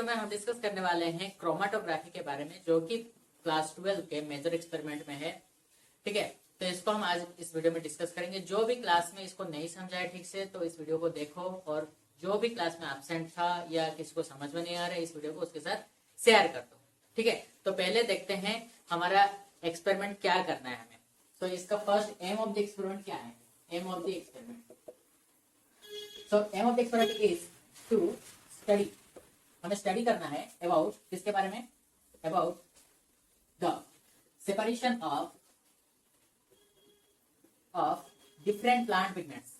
Video में हम discuss करने वाले हैं क्रोमेटोग्राफी के बारे में, जो कि क्लास 12 के मेजर एक्सपेरिमेंट में है। ठीक है, तो इसको हम आज इस वीडियो में डिस्कस करेंगे। जो भी क्लास में इसको नहीं समझा है ठीक से, तो इस वीडियो को देखो, और जो भी क्लास में एब्सेंट था या किसी को समझ में नहीं आ रहा है, इस वीडियो को उसके साथ शेयर कर दो। ठीक है, तो पहले देखते हैं हमारा एक्सपेरिमेंट क्या करना है हमें। तो इसका first aim of the experiment क्या है? Aim of the experiment, so aim of the experiment is to study. हमें स्टडी करना है अबाउट किसके बारे में? About the separation of different plant pigments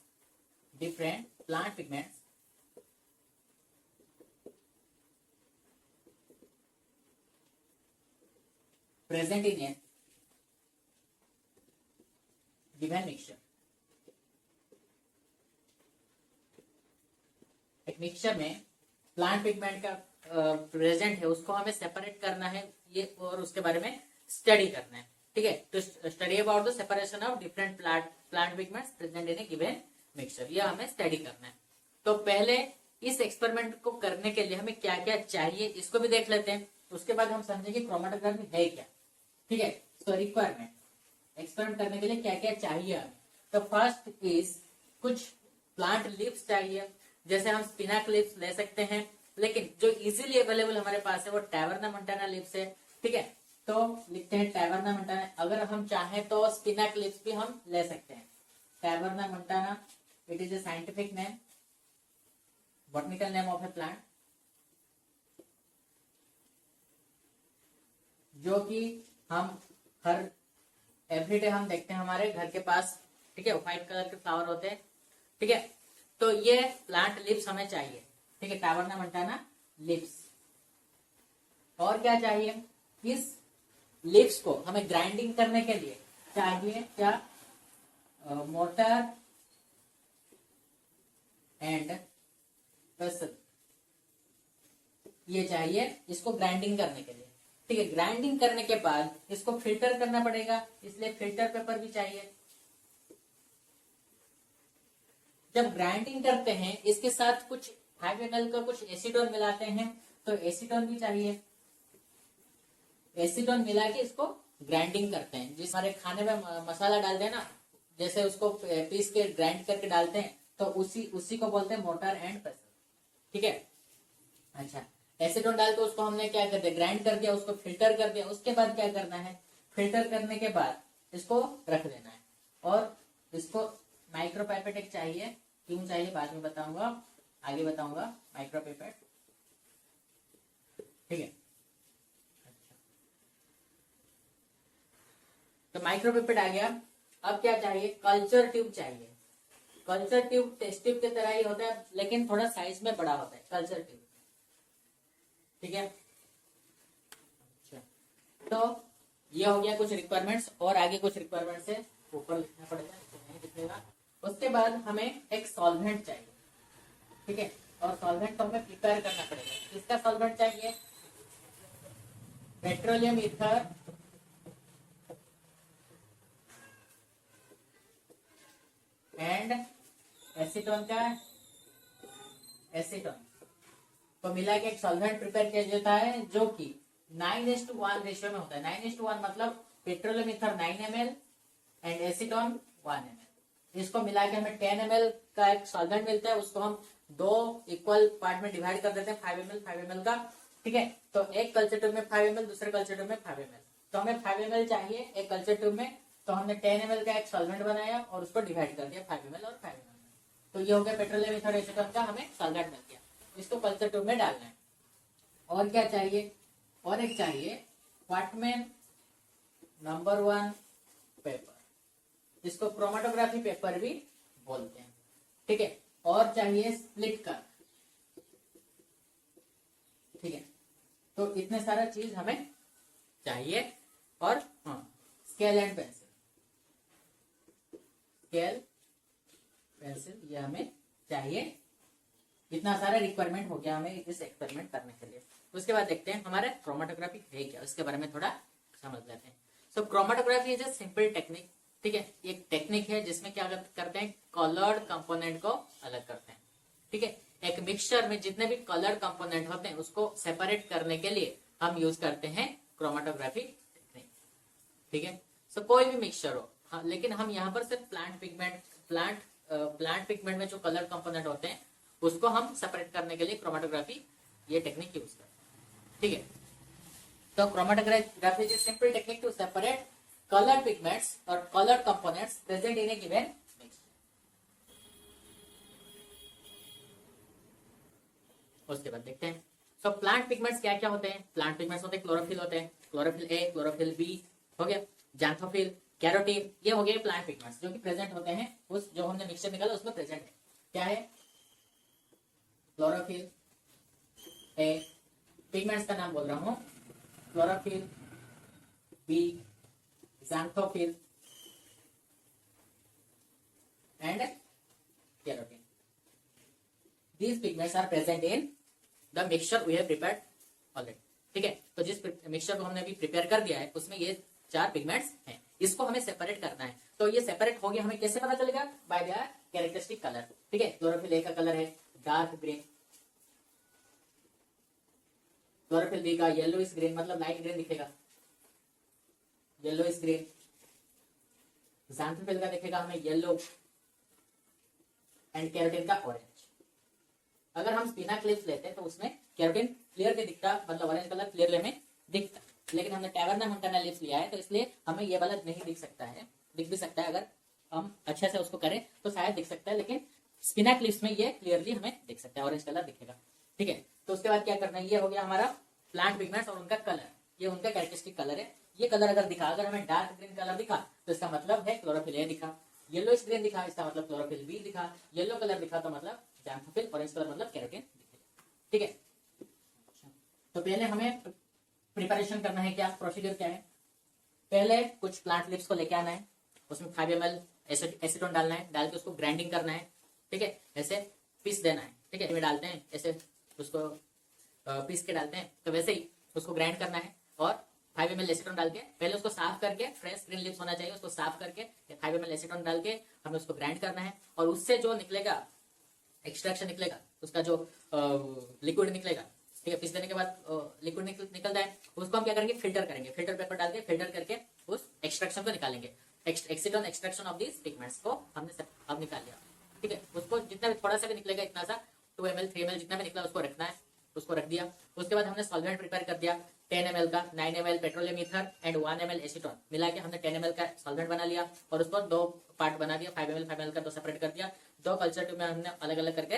present in a given mixture। एक mixture में प्लांट पिगमेंट का प्रेजेंट है, उसको हमें सेपरेट करना है ये, और उसके बारे में स्टडी करना है। ठीक है, तो study about the separation of different plant pigments present in a given mixture, ये हमें स्टडी करना है। तो पहले इस एक्सपेरिमेंट को करने के लिए हमें क्या क्या चाहिए इसको भी देख लेते हैं, उसके बाद हम समझेंगे क्रोमेटोग्राफी है क्या। ठीक है, सो रिक्वायरमेंट, एक्सपेरिमेंट करने के लिए क्या क्या चाहिए हमें। तो फर्स्ट इज कुछ प्लांट लीव्स चाहिए, जैसे हम स्पिनाक लीव्स ले सकते हैं, लेकिन जो इजीली अवेलेबल हमारे पास है वो टैवर्ना मोंटाना लीव्स है। ठीक है, तो लिखते हैं टैवर्ना मोंटाना। अगर हम चाहें तो स्पिनाक लीव्स भी हम ले सकते हैं। Tabernaemontana, it is a scientific name, botanical name of a plant, जो कि हम हर एवरीडे हम देखते हैं हमारे घर के पास। ठीक है, व्हाइट कलर के फ्लावर होते हैं। ठीक है, तो ये प्लांट लीव्स हमें चाहिए। ठीक है, टैवर्ना मोंटाना लीव्स। और क्या चाहिए? इस लीव्स को हमें ग्राइंडिंग करने के लिए चाहिए क्या? मोटर एंड पेसल, ये चाहिए इसको ग्राइंडिंग करने के लिए। ठीक है, ग्राइंडिंग करने के बाद इसको फिल्टर करना पड़ेगा, इसलिए फिल्टर पेपर भी चाहिए। जब ग्राइंडिंग करते हैं इसके साथ कुछ 5 ml का कुछ एसीटोन मिलाते हैं, तो एसीटोन भी चाहिए। एसीटोन मिला के इसको ग्राइंडिंग करते हैं। जिस हमारे खाने में मसाला डालते हैं ना, जैसे उसको पीस के ग्राइंड करके डालते हैं, तो उसी को बोलते हैं मोटर एंड पेसल। ठीक है, अच्छा, एसीटोन डाल के उसको हमने क्या कर दिया? ग्राइंड कर दिया, उसको फिल्टर कर दिया। उसके बाद क्या करना है? फिल्टर करने के बाद इसको रख देना है, और इसको माइक्रोपाइपेट चाहिए। क्यों चाहिए बाद में बताऊंगा, आगे बताऊंगा माइक्रोपाइपेट। ठीक है, तो माइक्रोपिपेट आ गया। अब क्या चाहिए? कल्चर ट्यूब चाहिए। कल्चर ट्यूब टेस्ट ट्यूब की तरह ही होता है, लेकिन थोड़ा साइज में बड़ा होता है कल्चर ट्यूब। ठीक है, अच्छा, तो ये हो गया कुछ रिक्वायरमेंट्स, और आगे कुछ रिक्वायरमेंट्स है, ऊपर लिखना पड़ेगा, नहीं दिखेगा। उसके बाद हमें एक सॉल्वेंट चाहिए। ठीक है, और सॉल्वेंट को हमें प्रिपेयर करना पड़ेगा। किसका सॉल्वेंट चाहिए? पेट्रोलियम ईथर एंड एसीटोन का एसीटोन को मिला के एक सॉल्वेंट प्रिपेयर किया जाता है, जो कि 9:1 रेशियो में होता है। 9:1 मतलब petroleum ether 9 ml and acetone 1 ml। इसको मिला के हमें 10 ml का एक सॉल्वेंट मिलता है, उसको हम 2 इक्वल पार्ट में डिवाइड कर देते हैं, 5 ml का। ठीक है, तो एक कल्चर ट्यूब में 5 ml, दूसरे कल्चर ट्यूब में 5 ml। तो हमें 5 ml चाहिए एक कल्चर ट्यूब में, तो हमने 10 ml का एक सॉल्वेंट बनाया और उसको डिवाइड कर दिया 5 ml और 5 ml में। तो ये हो गया पेट्रोलियम ईथर एसीटोन का हमें सॉल्वेंट मिल गया। इसको कल्चर ट्यूब में डालना है। और क्या चाहिए? और एक चाहिए वाटमैन नंबर 1 पेपर, जिसको क्रोमेटोग्राफी पेपर भी बोलते हैं। ठीक है, और चाहिए स्प्लिट कर्व। ठीक है, तो इतने सारा चीज हमें चाहिए। और हाँ, scale and pencil, scale pencil ये हमें चाहिए। इतना सारा रिक्वायरमेंट हो गया हमें इस एक्सपेरिमेंट करने के लिए। उसके बाद देखते हैं हमारा क्रोमेटोग्राफी है क्या, उसके बारे में थोड़ा समझ लेते हैं। So chromatography is a simple technique. ठीक है, एक टेक्निक है जिसमें क्या करते हैं? कलर्ड कंपोनेंट को अलग करते हैं। ठीक है, एक मिक्सचर में जितने भी कलर कंपोनेंट होते हैं उसको सेपरेट करने के लिए हम यूज करते हैं क्रोमेटोग्राफी टेक्निक। ठीक है, सो कोई भी मिक्सचर हो, हाँ, लेकिन हम यहाँ पर सिर्फ प्लांट पिगमेंट में जो कलर कंपोनेंट होते हैं उसको हम सेपरेट करने के लिए क्रोमेटोग्राफी ये टेक्निक यूज करते हैं। ठीक है, तो chromatography is simple technique to separate colour pigments और colour components present in a given. उसके बाद देखते हैं सो प्लांट पिगमेंट्स क्या क्या होते हैं। प्लांट पिगमेंट्स होते हैं क्लोरोफिल होते हैं, क्लोरोफिल ए, क्लोरोफिल बी हो गया, जैंथोफिल, कैरोटीन, ये हो गए प्लांट पिगमेंट्स जो कि प्रेजेंट होते हैं उस जो हमने मिक्सचर निकाला उसमें प्रेजेंट है। क्या है? क्लोरोफिल ए, पिगमेंट्स का नाम बोल रहा हूं, chlorophyll B, xanthophyll and carotene. These pigments are present in the mixture we have prepared already। ठीक है, तो जिस मिक्सचर को हमने अभी प्रिपेयर कर दिया है उसमें ये 4 पिगमेंट्स हैं, इसको हमें सेपरेट करना है। तो ये सेपरेट हो गया, हमें कैसे पता चलेगा? Bye there characteristic colour. ठीक है, क्लोरोफिल ए का कलर है डार्क ग्रीन, क्लोरोफिल बी का येलोइश ग्रीन मतलब लाइट ग्रीन दिखेगा, येलोइश ग्रीन, जैंथोफिल का दिखेगा हमें येलो एंड कैरोटीन का ऑरेंज। अगर हम स्पिना क्लिप्स लेते हैं तो उसमें कैरोटीन क्लियर के दिखता, मतलब ऑरेंज कलर क्लियरली हमें दिखता, लेकिन हमने टैवर्ना मोंटाना लिप्स लिया है तो इसलिए हमें ये वाला नहीं दिख सकता है। दिख भी सकता है अगर हम अच्छे से उसको करें तो शायद दिख सकता है, लेकिन स्पिना क्लिप्स में ये क्लियरली हमें दिख सकता है, ऑरेंज कलर दिखेगा। ठीक है, तो उसके बाद क्या करना है, ये हो गया हमारा प्लांट पिगमेंट्स और उनका कलर, ये उनका कैरेक्टरिस्टिक कलर है। ये कलर अगर दिखा, अगर हमें डार्क ग्रीन कलर दिखा तो इसका मतलब है क्लोरोफिल ए दिखा, येलोइश ग्रीन दिखा इसका मतलब क्लोरोफिल बी दिखा, येलो कलर दिखा तो मतलब जैंथोफिल, ऑरेंज कलर मतलब कैरोटीन। ठीक है, तो पहले हमें प्रिपरेशन करना है, क्या प्रोसीजर क्या है? पहले कुछ प्लांट लिप्स को लेके आना है, उसमें 5 ml एसीटोन डालना है, डाल के उसको ग्राइंडिंग करना है। ठीक है, ऐसे पीस देना है। ठीक है, में डालते हैं ऐसे उसको पीस के डालते हैं, तो वैसे ही उसको ग्राइंड करना है और 5 ml एसीटोन डाल के पहले उसको साफ करके, फ्रेश ग्रीन लिप्स होना चाहिए, उसको साफ करके 5 ml एसीटोन डाल के हमें उसको ग्राइंड करना है और उससे जो निकलेगा एक्सट्रैक्शन निकलेगा, उसका जो लिक्विड निकलेगा, ठीक है, पीस देने के बाद लिक्विड निकलता है, उसको हम क्या करेंगे, फिल्टर करेंगे, फिल्टर पेपर डाल के फिल्टर करके उस एक्सट्रैक्शन को निकालेंगे। एक्सीटोन एक्सट्रैक्शन ऑफ दिस पिगमेंट्स को हमने अब निकाल लिया। ठीक है, उसको जितना भी थोड़ा सा भी निकलेगा, इतना सा 2 ml 3 ml जितना भी निकला उसको रखना है, उसको रख दिया। उसके बाद हमने सॉल्वेंट प्रिपेयर कर दिया 10 ml का, 9 ml petroleum ether and 1 ml acetone मिला के हमने 10 ml का सॉल्वेंट बना लिया और उसको 2 पार्ट बना दिया, 5 ml का 2 सेपरेट कर दिया, 2 कल्चर ट्यूब में हमने अलग अलग करके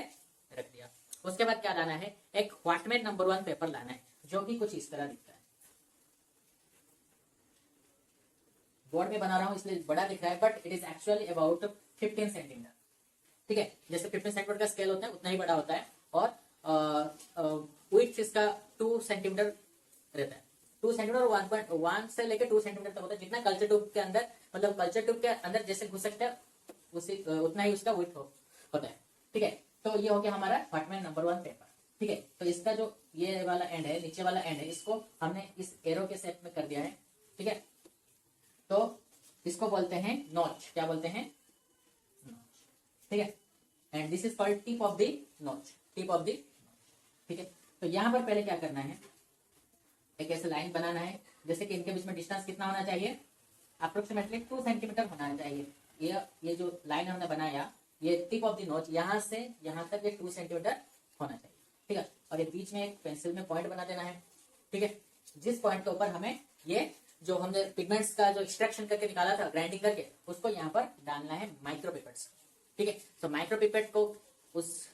रख दिया। उसके बाद क्या लाना है, एक व्हाटमैन नंबर 1 पेपर लाना है जो कि कुछ इस तरह दिखता है। बोर्ड में बना रहा हूं इसलिए बड़ा दिख रहा है, but it is actually about 15 centimetre. ठीक है, जैसे 15 सेंटीमीटर का स्केल होता है उतना ही बड़ा होता है और विड्थ इसका 2 सेंटीमीटर रहता है। 2 सेंटीमीटर 1.1 से लेकर 2 सेंटीमीटर तक होता है, जितना कल्चर ट्यूब के अंदर, मतलब कल्चर ट्यूब के अंदर जैसे घुस सकते हैं उसी उतना ही उसका विड्थ होता है। ठीक है, तो ये हो गया हमारा व्हाटमैन नंबर 1 पेपर। ठीक है, तो इसका जो ये वाला एंड है, नीचे वाला एंड है, इसको हमने इस एरो के शेप में कर दिया है। ठीक है, तो इसको बोलते हैं नॉच। क्या बोलते हैं? नॉच। ठीक है, and this is called tip of the notch, tip of the. ठीक है, तो यहां पर पहले क्या करना है, एक ऐसे लाइन बनाना है, जैसे कि इनके बीच में डिस्टेंस कितना होना चाहिए, अप्रोक्सीमेटली 2 सेंटीमीटर होना चाहिए। ये जो लाइन हमने बनाया, ये टिप ऑफ द नॉच, यहाँ से यहाँ तक ये 2 सेंटीमीटर होना चाहिए। ठीक है, और ये बीच में एक पेंसिल में पॉइंट बना देना है। ठीक है, जिस पॉइंट के ऊपर हमें ये जो हमने पिगमेंट्स का जो एक्सट्रैक्शन करके निकाला था ग्राइंडिंग करके, उसको यहाँ पर डालना है माइक्रोपिपेट्स। ठीक है, तो माइक्रोपिपेट को उस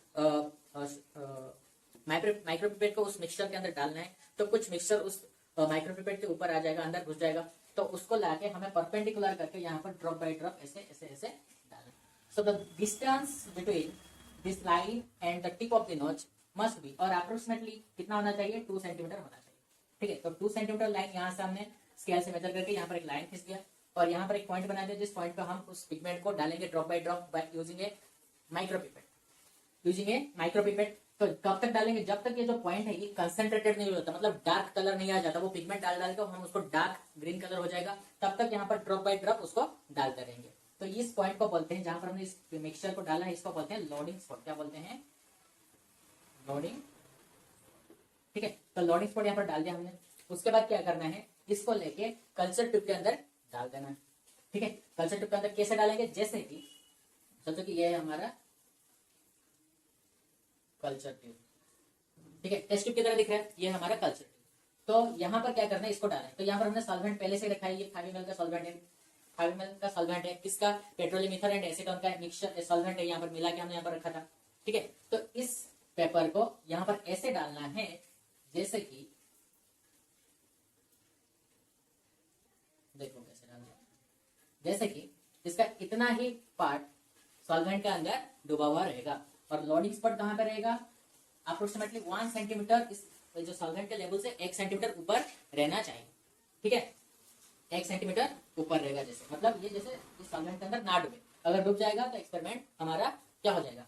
माइक्रोपिपेट को उस मिक्सचर के अंदर डालना है, तो कुछ मिक्सचर उस माइक्रोपिपेट के ऊपर आ जाएगा, अंदर घुस जाएगा, तो उसको लाके हमें परपेंडिकुलर करके यहाँ पर ड्रॉप बाय ड्रॉप ऐसे ऐसे ऐसे डालना। So the distance between this line and the tip of the notch must be, और अप्रोक्सीमेटली कितना होना चाहिए, 2 सेंटीमीटर होना चाहिए। ठीक है, तो 2 सेंटीमीटर लाइन यहाँ से हमने स्केल से मेजर करके यहाँ पर एक लाइन खींच दिया और यहाँ पर एक पॉइंट बना दिया, जिस पॉइंट पर हम उस पिगमेंट को डालेंगे drop by drop by using A micropipette, using A micropipette. तो कब तक डालेंगे, जब तक ये जो पॉइंट है ये कंसंट्रेटेड नहीं होता, मतलब डार्क कलर नहीं आ जाता, वो पिगमेंट डाल डाल के हम उसको डार्क ग्रीन कलर हो जाएगा, तब तक यहाँ पर ड्रॉप बाय ड्रॉप उसको डालते रहेंगे। तो इस पॉइंट को बोलते हैं, जहां पर हमने इस मिक्सचर को डाला है, इसको बोलते हैं लोडिंग स्पॉट। क्या बोलते हैं? लोडिंग, ठीक है। तो लोडिंग स्पॉट यहाँ पर डाल दिया हमने। उसके बाद क्या करना है, इसको लेके कल्चर ट्यूब के अंदर डाल देना है, ठीक है। कल्चर ट्यूब के अंदर कैसे डालेंगे, जैसे कि सोचो कि ये है हमारा कल्चर ट्यूब, ठीक है। टेस्ट ट्यूब की तरह दिख रहा है, ये हमारा कल्चर ट्यूब। तो यहाँ पर क्या करना है, इसको डालना है। तो यहाँ पर हमने सॉल्वेंट पहले से रखा है, ये 5 ml का सॉल्वेंट है, 5 ml का सॉल्वेंट है, किसका, पेट्रोलियम ईथर एंड एसीटोन का मिक्सचर सॉल्वेंट है, यहाँ पर मिला के हमने यहाँ पर रखा था, ठीक है। तो इस पेपर को यहाँ पर ऐसे डालना है जैसे कि देखो कैसे डालना है, जैसे कि इसका इतना ही पार्ट सॉल्वेंट के अंदर डूबा हुआ रहेगा और लोडिंग स्पॉट कहाँ पे रहेगा, अप्रोक्सीमेटली 1 सेंटीमीटर, इस जो सॉल्वेंट के लेवल से 1 सेंटीमीटर ऊपर रहना चाहिए, ठीक है। 1 सेंटीमीटर ऊपर रहेगा, जैसे मतलब ये जैसे इस सॉल्वेंट के अंदर ना डूबे। अगर डूब जाएगा तो एक्सपेरिमेंट हमारा क्या हो जाएगा,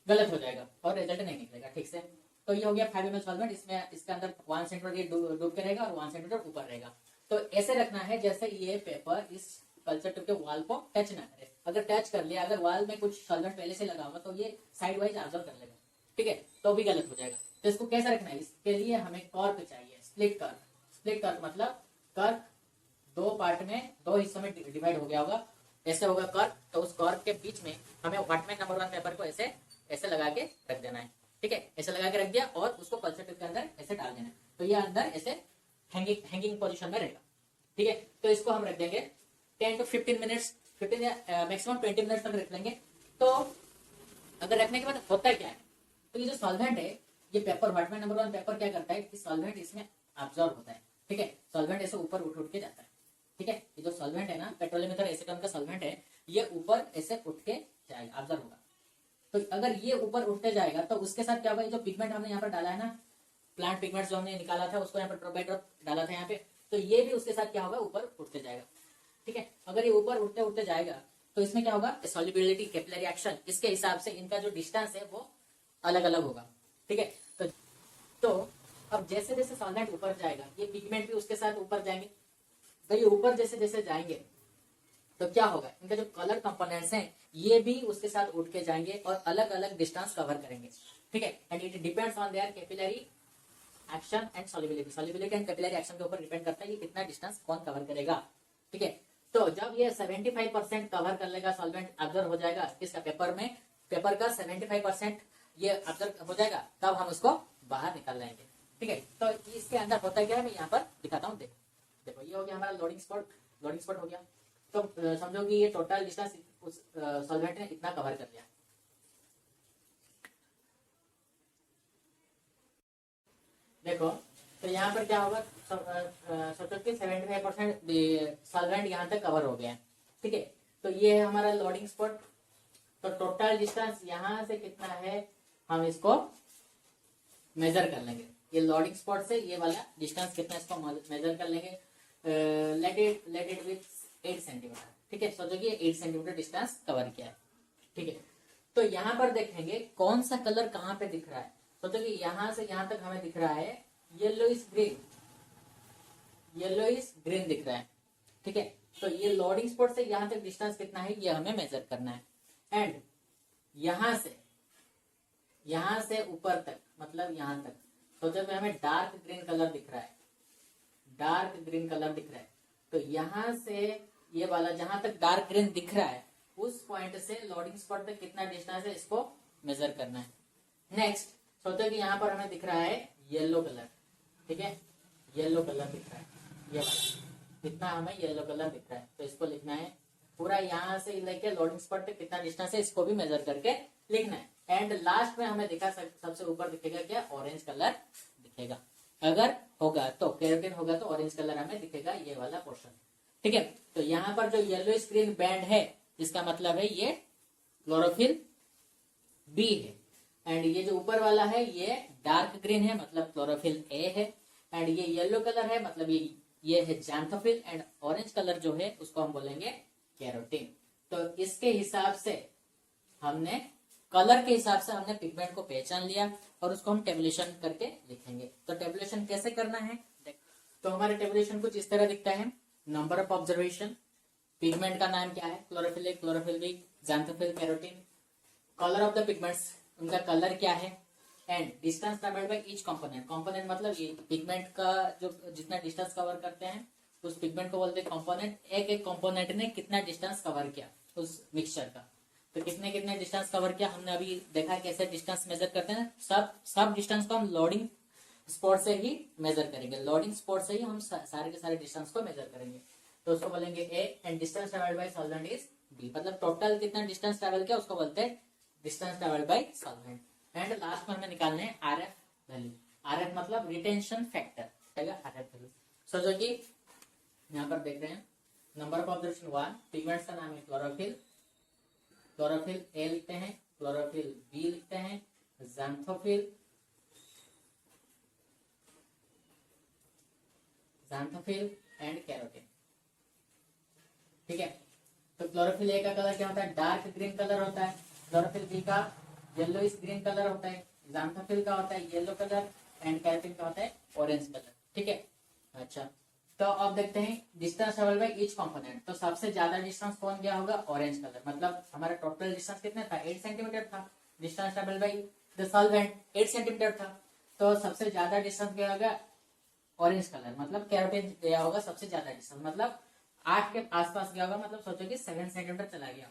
गलत हो जाएगा और रिजल्ट नहीं निकलेगा, ठीक से। तो ये हो गया 5 ml सॉल्वेंट, इसमें इसके अंदर 1 सेंटीमीटर ये डूब के रहेगा और 1 सेंटीमीटर ऊपर रहेगा। तो ऐसे रखना है जैसे ये पेपर इस कल्चर ट्यूब के वॉल को टच ना करे। अगर टच कर लिया, अगर वॉल में कुछ सॉल्वेंट पहले से लगा होगा तो ये साइड वाइज ऑब्जर्व कर लेगा, ठीक है, तो भी गलत हो जाएगा। तो इसको कैसे रखना है, इसके लिए हमें कॉर्क चाहिए, स्प्लिट कॉर्क। स्प्लिट कॉर्क मतलब कॉर्क दो पार्ट में, दो हिस्सों में डिवाइड हो गया होगा, ऐसे होगा कॉर्क। तो उस कॉर्क के बीच में हमें वाटमैन नंबर 1 पेपर को ऐसे ऐसे लगा के रख देना है, ठीक है। ऐसे लगा के रख दिया और उसको कल्चर ट्यूब के अंदर ऐसे डाल देना है। तो ये अंदर ऐसे हैंगिंग पोजीशन में रहेगा, ठीक है। तो इसको हम रख देंगे 10 to 15 मिनट्स, 15 या मैक्सिमम 20 मिनट्स तक रख लेंगे। तो अगर रखने के बाद होता क्या है, तो ये जो सॉल्वेंट है, ये पेपर वाटमैन नंबर 1 पेपर क्या करता है कि सॉल्वेंट इसमें ऑब्जॉर्व होता है, ठीक है। सॉल्वेंट ऐसे ऊपर उठ के जाता है, ठीक है। ये जो सॉल्वेंट है ना, पेट्रोलियम ईथर एसीटोन का सॉल्वेंट है, ये ऊपर ऐसे उठ के जाएगा, ऑब्जर्व होगा। तो अगर ये ऊपर उठते जाएगा तो उसके साथ क्या होगा, ये जो पिगमेंट हमने यहाँ पर डाला है ना, प्लांट पिगमेंट जो हमने निकाला था, उसको यहाँ पर ड्रॉप बाय ड्रॉप डाला था यहाँ पे, तो ये भी उसके साथ क्या होगा, ऊपर उठते जाएगा, ठीक है। अगर ये ऊपर उठते उठते जाएगा तो इसमें क्या होगा, सॉल्युबिलिटी, कैपिलरी एक्शन, इसके हिसाब से इनका जो डिस्टेंस है वो अलग अलग होगा, ठीक है। तो अब जैसे जैसे सॉल्वेंट ऊपर जाएगा, ये पिगमेंट भी उसके साथ ऊपर जाएंगे। तो ये ऊपर जैसे जैसे जाएंगे तो क्या होगा, इनका जो कलर कंपोनेंट्स हैं ये भी उसके साथ उठ के जाएंगे और अलग अलग डिस्टेंस कवर करेंगे, ठीक है। And it depends on their capillary action and solubility. Solubility and capillary action के ऊपर डिपेंड करता है कि कितना डिस्टेंस कौन कवर करेगा, ठीक है। तो जब ये 75% कवर कर लेगा, सॉल्वेंट ऑब्जर्व हो जाएगा इसका पेपर में, पेपर का 75% ये ऑब्जर्व हो जाएगा, तब हम उसको बाहर निकाल लेंगे, ठीक है। तो इसके अंदर होता है क्या है, मैं यहाँ पर दिखाता हूँ। देखो ये हो गया हमारा लोडिंग स्पॉट, लोडिंग स्पॉट हो गया। तो समझो कि ये टोटल डिस्टेंस उस सॉल्वेंट ने इतना कवर कर लिया। देखो तो यहाँ पर क्या होगा, सोचो कि 75% सॉल्वेंट यहाँ तक कवर हो गया है, ठीक है। तो ये है हमारा लोडिंग स्पॉट। तो टोटल डिस्टेंस यहाँ से कितना है, हम इसको मेजर कर लेंगे। ये लोडिंग स्पॉट से ये वाला डिस्टेंस कितना, इसको मेजर कर लेंगे। लेट इट विथ 8 सेंटीमीटर, ठीक है। सोचो कि 8 सेंटीमीटर डिस्टेंस कवर किया है, ठीक है। तो यहाँ पर देखेंगे कौन सा कलर कहाँ पे दिख रहा है। सोचो कि यहाँ से यहाँ तक हमें दिख रहा है येलोइश ग्रीन, येलोइश ग्रीन दिख रहा है, ठीक है। तो ये लोडिंग स्पॉट से यहाँ तक डिस्टेंस कितना है, ये हमें मेजर करना है। एंड यहाँ से ऊपर तक, मतलब यहाँ तक सोचो कि हमें डार्क ग्रीन कलर दिख रहा है, डार्क ग्रीन कलर दिख रहा है। तो यहाँ से ये वाला जहां तक डार्क ग्रीन दिख रहा है, उस पॉइंट से लोडिंग स्पॉट तक कितना डिस्टेंस है, इसको मेजर करना है। नेक्स्ट सोचो कि यहाँ पर हमें दिख रहा है येलो कलर, ठीक है, येलो कलर दिख रहा है, ये वाला कितना हमें येलो कलर दिख रहा है। तो इसको लिखना है पूरा, यहाँ से लेके लोडिंग स्पॉट तक कितना डिस्टेंस है, इसको भी मेजर करके लिखना है। एंड लास्ट में हमें दिखा सबसे ऊपर दिखेगा क्या, ऑरेंज कलर दिखेगा। अगर होगा तो केरोटिन होगा तो ऑरेंज कलर हमें दिखेगा, ये वाला पोर्शन, ठीक है। तो यहाँ पर जो येलो स्क्रीन बैंड है, इसका मतलब है ये क्लोरोफिल बी है। एंड ये जो ऊपर वाला है ये डार्क ग्रीन है, मतलब क्लोरोफिल ए है। एंड ये येलो कलर है, मतलब ये है जैंथोफिल। एंड ऑरेंज कलर जो है उसको हम बोलेंगे कैरोटीन। तो इसके हिसाब से हमने, कलर के हिसाब से हमने पिगमेंट को पहचान लिया और उसको हम टेबुलेशन करके लिखेंगे। तो टेबुलेशन कैसे करना है, तो हमारा टेबुलेशन कुछ इस तरह दिखता है। नंबर ऑफ ऑब्जर्वेशन, पिगमेंट का नाम क्या है, chlorophyll A, chlorophyll B, xanthophyll, carotene. Colour of the pigments, उनका कलर क्या है, and distance travelled by each component. Component मतलब ये पिगमेंट का जो जितना डिस्टेंस कवर करते हैं उस पिगमेंट को बोलते हैं कंपोनेंट। एक एक कंपोनेंट ने कितना डिस्टेंस कवर किया उस मिक्सचर का, तो कितने कितने डिस्टेंस कवर किया हमने अभी देखा कैसे डिस्टेंस मेजर करते हैं। सब डिस्टेंस को हम लोडिंग स्पॉट से ही मेजर करेंगे, लोडिंग स्पॉट से ही हम सारे के सारे डिस्टेंस को मेजर करेंगे। तो उसको बोलेंगे A and distance travelled by solvent is B, मतलब टोटल कितना डिस्टेंस ट्रेवल किया उसको बोलते हैं distance travelled by solvent. And last में हमें निकालने हैं आरएफ वैल्यू। आरएफ मतलब रिटेंशन फैक्टर, आरएफ वैल्यू। सोचो कि यहाँ पर देख रहे हैं नंबर ऑफ ऑब्जर्वेशन 1, पिगमेंट्स का नाम है क्लोरोफिल, क्लोरोफिल ए लिखते हैं, क्लोरोफिल बी लिखते हैं, ज़ैंथोफिल, ज़ैंथोफिल एंड कैरोटीन। ठीक है, तो क्लोरोफिल ए का कलर क्या होता है, डार्क ग्रीन कलर होता है, क्लोरोफिल बी का येलोइश ग्रीन कलर होता है, ज़ैंथोफिल का होता है येलो कलर एंड कैरोटीन का होता है ऑरेंज कलर। ठीक है, अच्छा तो अब देखते हैं distance travelled by each component. तो सबसे ज्यादा डिस्टेंस कौन गया होगा, ऑरेंज कलर, मतलब हमारा टोटल डिस्टेंस कितना था 8 सेंटीमीटर था। Distance travelled by the solvent 8 centimetre था, तो सबसे ज्यादा डिस्टेंस गया होगा ऑरेंज कलर, मतलब कैरोटीन गया होगा सबसे ज्यादा डिस्टेंस, मतलब 8 के आसपास गया होगा, मतलब सोचो कि 7 सेंटीमीटर चला गया।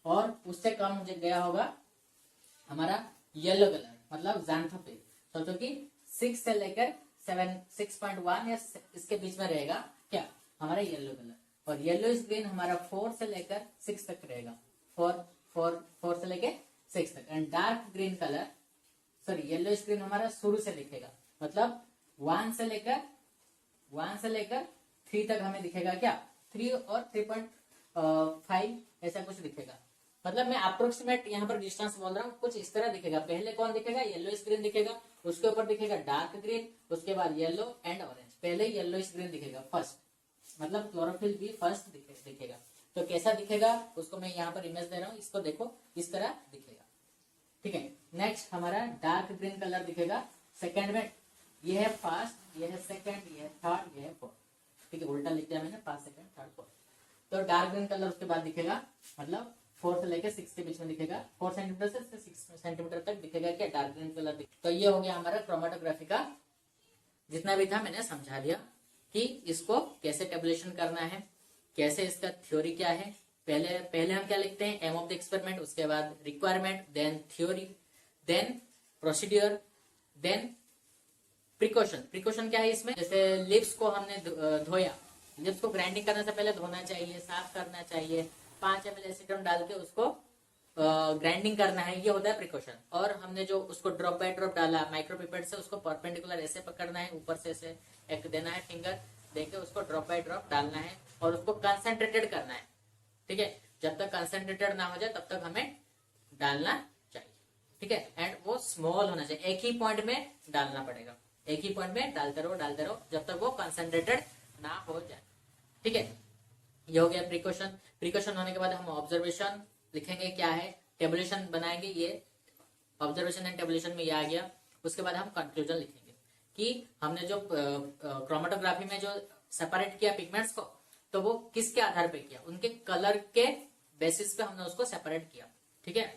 और उससे कम गया होगा हमारा येलो कलर, मतलब ज़ैंथोफिल, सोचो कि 6 से लेकर 6.1 या इसके बीच में रहेगा क्या हमारा येलो कलर। और येलो ग्रीन हमारा 4 से लेकर 6 तक रहेगा, 4 से लेकर 6 तक। And dark green colour, sorry yellow green हमारा शुरू से लिखेगा, मतलब 1 से लेकर 3 तक हमें दिखेगा क्या, 3 और 3.5 ऐसा कुछ दिखेगा। मतलब मैं अप्रोक्सीमेट यहाँ पर डिस्टेंस बोल रहा हूँ, कुछ इस तरह दिखेगा। पहले कौन दिखेगा, येलो ग्रीन दिखेगा, उसके ऊपर दिखेगा डार्क ग्रीन, उसके बाद येलो एंड ऑरेंज। पहले येलो ग्रीन दिखेगा फर्स्ट, मतलब क्लोरोफिल भी फर्स्ट दिखेगा। तो कैसा दिखेगा उसको मैं यहाँ पर इमेज दे रहा हूँ, इसको देखो इस तरह दिखेगा। ठीक है, नेक्स्ट हमारा डार्क ग्रीन कलर दिखेगा सेकेंड में, ये है फर्स्ट, ये है सेकेंड, ये है थर्ड, ये है फोर्थ। ठीक है, उल्टा लिख दिया मैंने, फर्स्ट सेकेंड थर्ड फोर्थ। तो डार्क ग्रीन कलर उसके बाद दिखेगा, मतलब 4 से लेकर 6 के बीच में दिखेगा, 4 सेंटीमीटर से 6 सेंटीमीटर तक दिखेगा क्या डार्क ग्रीन कलर। तो ये हो गया हमारा क्रोमेटोग्राफी का जितना भी था मैंने समझा दिया कि इसको कैसे टेबुलेशन करना है, कैसे इसका थ्योरी क्या है। पहले हम क्या लिखते हैं, एम ऑफ द एक्सपेरिमेंट, उसके बाद requirement, then theory, then procedure, then precaution. Precaution क्या है इसमें, जैसे लिप्स को हमने धोया, लिप्स को ग्राइंडिंग करने से पहले धोना चाहिए, साफ करना चाहिए, 5 ml एसीटोन डाल के उसको ग्राइंडिंग करना है, ये होता है प्रिकॉशन। और हमने जो उसको ड्रॉप बाय ड्रॉप डाला माइक्रोपिपेट से, उसको परपेंडिकुलर ऐसे पकड़ना है, ऊपर से ऐसे एक देना है फिंगर देके, उसको ड्रॉप बाय ड्रॉप डालना है और उसको कंसंट्रेटेड करना है। ठीक है, जब तक कंसंट्रेटेड ना हो जाए तब तक हमें डालना चाहिए। ठीक है, एंड वो स्मॉल होना चाहिए, एक ही पॉइंट में डालना पड़ेगा, एक ही पॉइंट में डालते रहो जब तक वो कंसंट्रेटेड ना हो जाए। ठीक है, ये हो गया प्रिकॉशन। प्रिकॉशन होने के बाद हम ऑब्जर्वेशन लिखेंगे, क्या है टेबुलेशन बनाएंगे, ये ऑब्जर्वेशन एंड टेबुलेशन में ये आ गया। उसके बाद हम कंक्लूजन लिखेंगे कि हमने जो क्रोमेटोग्राफी में जो सेपरेट किया पिगमेंट्स को, तो वो किसके आधार पे किया, उनके कलर के बेसिस पे हमने उसको सेपरेट किया। ठीक है,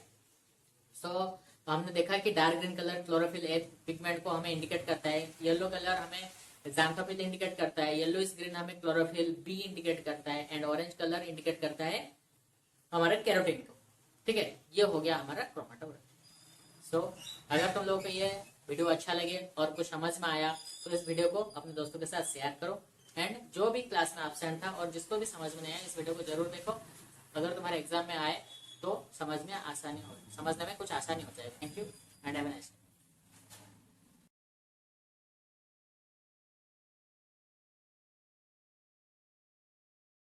सो हमने देखा कि dark green colour chlorophyll A pigment को हमें इंडिकेट करता है, येलो कलर हमें ज़ैंथोफिल इंडिकेट करता है, येलोइश ग्रीन हमें क्लोरोफिल बी इंडिकेट करता है, एंड ऑरेंज कलर इंडिकेट करता है हमारे कैरोटीन को। ठीक है, ये हो गया हमारा क्रोमेटोग्राफी। सो अगर तुम लोगों को ये वीडियो अच्छा लगे और कुछ समझ में आया तो इस वीडियो को अपने दोस्तों के साथ शेयर करो। एंड जो भी क्लास में एब्सेंट था और जिसको भी समझ में नहीं आया, इस वीडियो को जरूर देखो, अगर तुम्हारे एग्जाम में आए तो समझने में कुछ आसानी हो जाएगी। Thank you and have a nice day.